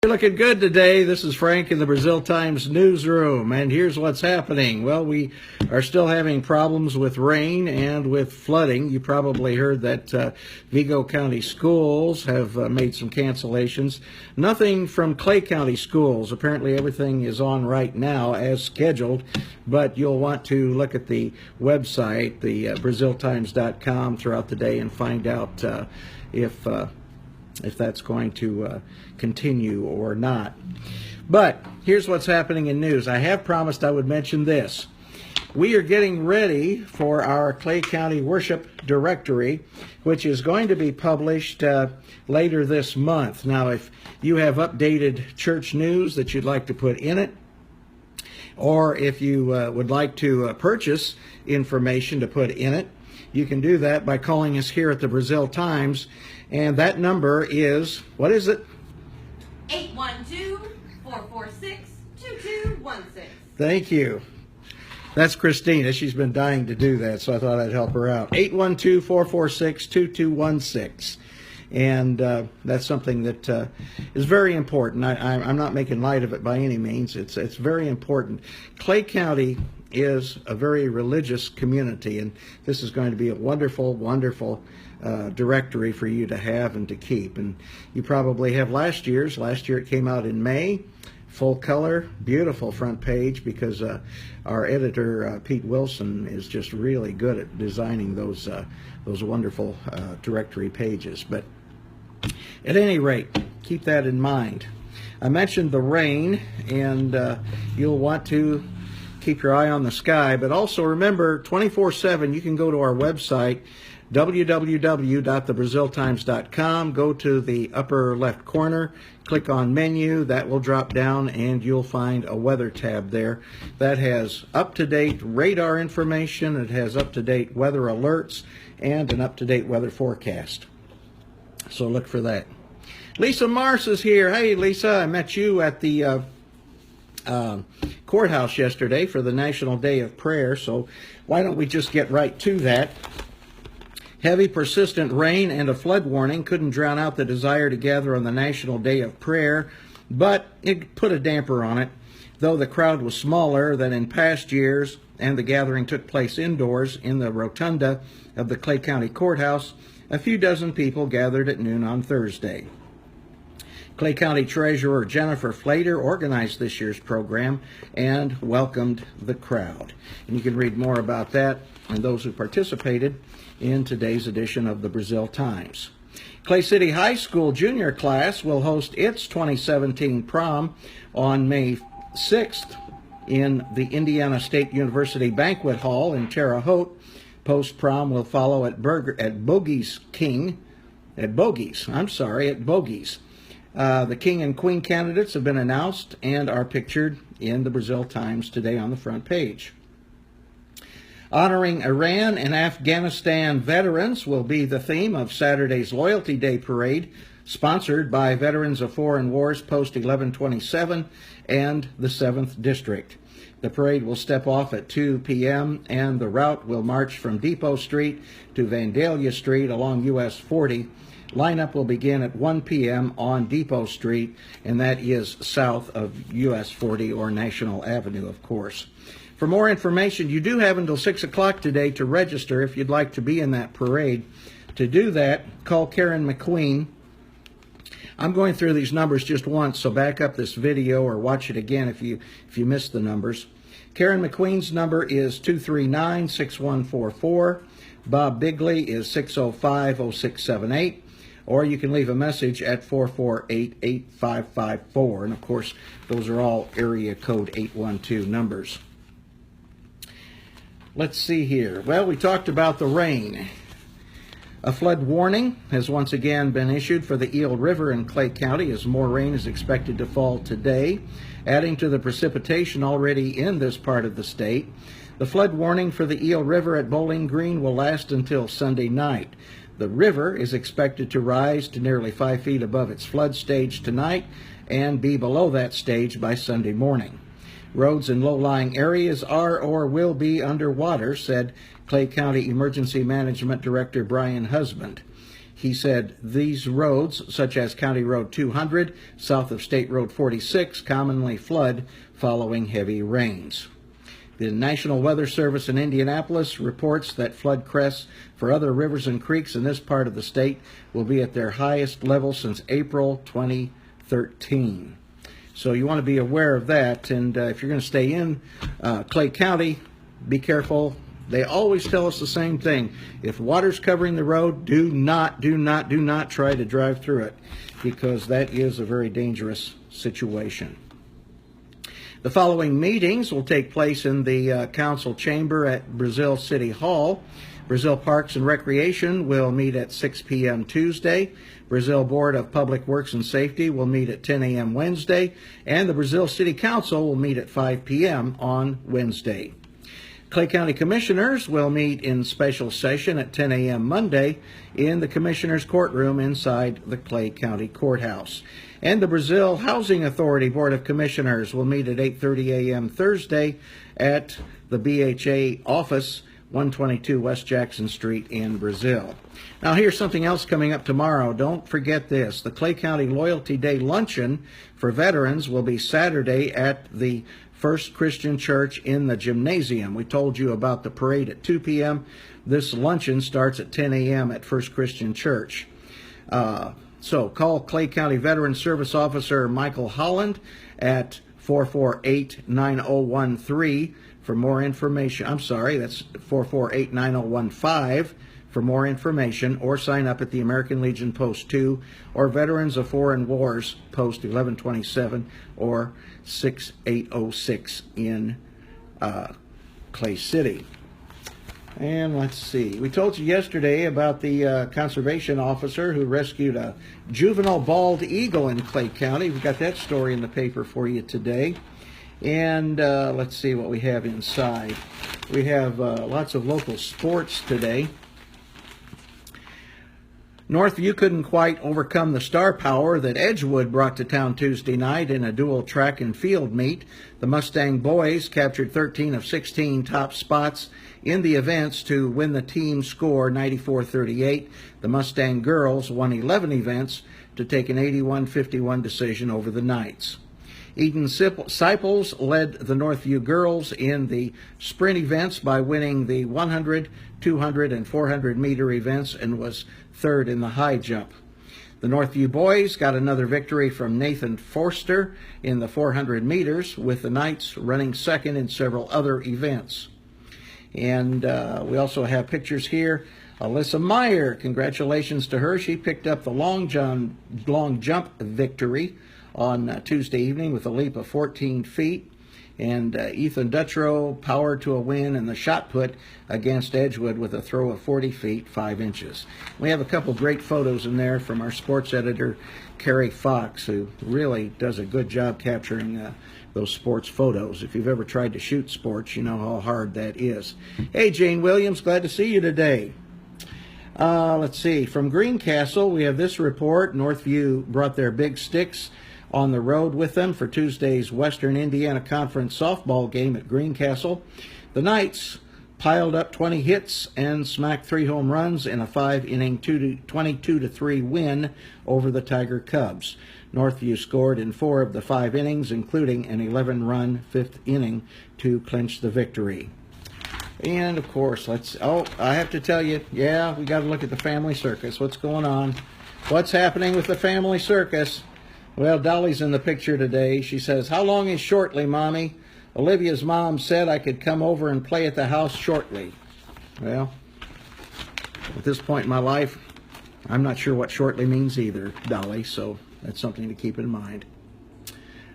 You're looking good today. This is Frank in the Brazil Times newsroom, and here's what's happening. Well, we are still having problems with rain and with flooding. You probably heard that Vigo County schools have made some cancellations. Nothing from Clay County schools. Apparently everything is on right now as scheduled, but you'll want to look at the website, the BrazilTimes.com, throughout the day and find out if that's going to continue or not. But here's what's happening in news. I have promised I would mention this. We are getting ready for our Clay County Worship Directory, which is going to be published later this month. Now, if you have updated church news that you'd like to put in it, or if you would like to purchase information to put in it, you can do that by calling us here at the Brazil Times. And that number is, what is it? 812-446-2216. Thank you. That's Christina. She's been dying to do that, so I thought I'd help her out. 812-446-2216. And that's something that is very important. I'm not making light of it by any means. It's very important. Clay County is a very religious community, and this is going to be a wonderful, wonderful directory for you to have and to keep. And you probably have last year's. Last year it came out in May, full color, beautiful front page, because our editor Pete Wilson is just really good at designing those wonderful directory pages. But at any rate, keep that in mind. I mentioned the rain, and you'll want to keep your eye on the sky, but also remember 24/7 you can go to our website, www.thebraziltimes.com. Go to the upper left corner, click on menu. That will drop down and you'll find a weather tab there that has up-to-date radar information. It has up-to-date weather alerts and an up-to-date weather forecast. So look for that. Lisa Mars is here. Hey, Lisa, I met you at the courthouse yesterday for the National Day of Prayer, so why don't we just get right to that. Heavy, persistent rain and a flood warning couldn't drown out the desire to gather on the National Day of Prayer, but it put a damper on it. Though the crowd was smaller than in past years and the gathering took place indoors in the rotunda of the Clay County Courthouse, a few dozen people gathered at noon on Thursday. Clay County Treasurer Jennifer Flater organized this year's program and welcomed the crowd. And you can read more about that and those who participated in today's edition of the Brazil Times. Clay City High School junior class will host its 2017 prom on May 6th in the Indiana State University Banquet Hall in Terre Haute. Post-prom will follow at Bogies. The King and Queen candidates have been announced and are pictured in the Brazil Times today on the front page. Honoring Iran and Afghanistan veterans will be the theme of Saturday's Loyalty Day Parade, sponsored by Veterans of Foreign Wars Post 1127 and the 7th District. The parade will step off at 2 p.m. and the route will march from Depot Street to Vandalia Street along US 40. Lineup will begin at 1 p.m. on Depot Street, and that is south of US 40 or National Avenue, of course. For more information, you do have until 6 o'clock today to register if you'd like to be in that parade. To do that, call Karen McQueen. I'm going through these numbers just once, so back up this video or watch it again if you missed the numbers. Karen McQueen's number is 239-6144. Bob Bigley is 605-0678. Or you can leave a message at 448-8554. And, of course, those are all area code 812 numbers. Let's see here. Well, we talked about the rain. A flood warning has once again been issued for the Eel River in Clay County as more rain is expected to fall today, adding to the precipitation already in this part of the state. The flood warning for the Eel River at Bowling Green will last until Sunday night. The river is expected to rise to nearly 5 feet above its flood stage tonight and be below that stage by Sunday morning. Roads in low-lying areas are or will be underwater, said Clay County Emergency Management Director Brian Husband. He said these roads, such as County Road 200, south of State Road 46, commonly flood following heavy rains. The National Weather Service in Indianapolis reports that flood crests for other rivers and creeks in this part of the state will be at their highest level since April 2013. So you want to be aware of that, and if you're going to stay in Clay County, be careful. They always tell us the same thing. If water's covering the road, do not try to drive through it, because that is a very dangerous situation. The following meetings will take place in the council chamber at Brazil City Hall. Brazil Parks and Recreation will meet at 6 p.m. Tuesday. Brazil Board of Public Works and Safety will meet at 10 a.m. Wednesday. And the Brazil City Council will meet at 5 p.m. on Wednesday. Clay County Commissioners will meet in special session at 10 a.m. Monday in the Commissioners' Courtroom inside the Clay County Courthouse. And the Brazil Housing Authority Board of Commissioners will meet at 8:30 a.m. Thursday at the BHA office, 122 West Jackson Street in Brazil. Now here's something else coming up tomorrow. Don't forget this. The Clay County Loyalty Day Luncheon for veterans will be Saturday at the First Christian Church in the gymnasium. We told you about the parade at 2 p.m. This luncheon starts at 10 a.m. at First Christian Church. So call Clay County Veteran Service Officer Michael Holland at 448-9013 for more information. I'm sorry, that's 448-9015 for more information, or sign up at the American Legion Post 2 or Veterans of Foreign Wars Post 1127 or 6806 in Clay City. And let's see, we told you yesterday about the conservation officer who rescued a juvenile bald eagle in Clay County. We've got that story in the paper for you today. And let's see what we have inside. We have lots of local sports today. Northview couldn't quite overcome the star power that Edgewood brought to town Tuesday night in a dual track and field meet. The Mustang boys captured 13 of 16 top spots in the events to win the team score 94-38. The Mustang girls won 11 events to take an 81-51 decision over the Knights. Eden Siples led the Northview girls in the sprint events by winning the 100, 200, and 400 meter events and was third in the high jump. The Northview boys got another victory from Nathan Forster in the 400 meters, with the Knights running second in several other events. And we also have pictures here. Alyssa Meyer, congratulations to her. She picked up the long jump victory on Tuesday evening with a leap of 14 feet. And Ethan Dutrow powered to a win in the shot put against Edgewood with a throw of 40 feet, 5 inches. We have a couple great photos in there from our sports editor, Carrie Fox, who really does a good job capturing those sports photos. If you've ever tried to shoot sports, you know how hard that is. Hey, Jane Williams, glad to see you today. Let's see, from Greencastle, we have this report. Northview brought their big sticks on the road with them for Tuesday's Western Indiana Conference softball game at Greencastle. The Knights piled up 20 hits and smacked 3 home runs in a 5-inning 22-3 win over the Tiger Cubs. Northview scored in 4 of the 5 innings, including an 11-run 5th inning to clinch the victory. And of course, I have to tell you, yeah, we got to look at the family circus. What's going on? What's happening with the family circus? Well, Dolly's in the picture today. She says, "How long is shortly, Mommy? Olivia's mom said I could come over and play at the house shortly." Well, at this point in my life, I'm not sure what shortly means either, Dolly, so that's something to keep in mind.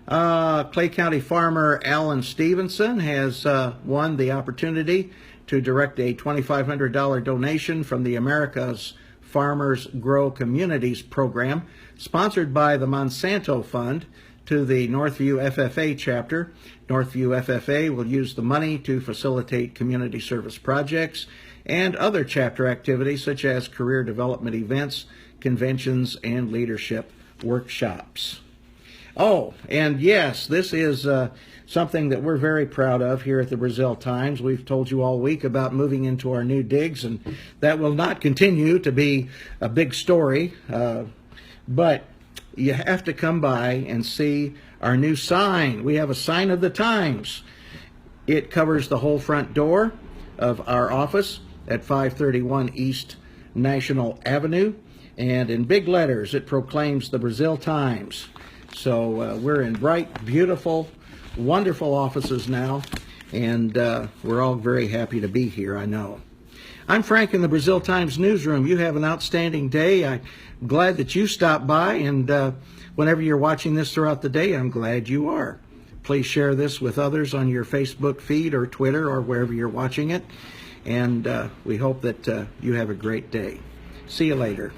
Clay County farmer Alan Stevenson has won the opportunity to direct a $2,500 donation from the America's Farmers Grow Communities program, sponsored by the Monsanto Fund, to the Northview FFA chapter. Northview FFA will use the money to facilitate community service projects and other chapter activities such as career development events, conventions, and leadership workshops. Oh, and yes, this is something that we're very proud of here at the Brazil Times. We've told you all week about moving into our new digs, and that will not continue to be a big story, but you have to come by and see our new sign. We have a sign of the times. It covers the whole front door of our office at 531 East National Avenue, and in big letters it proclaims the Brazil Times. So we're in bright, beautiful, wonderful offices now, and we're all very happy to be here, I know. I'm Frank in the Brazil Times newsroom. You have an outstanding day. I'm glad that you stopped by, and whenever you're watching this throughout the day, I'm glad you are. Please share this with others on your Facebook feed or Twitter or wherever you're watching it, and we hope that you have a great day. See you later.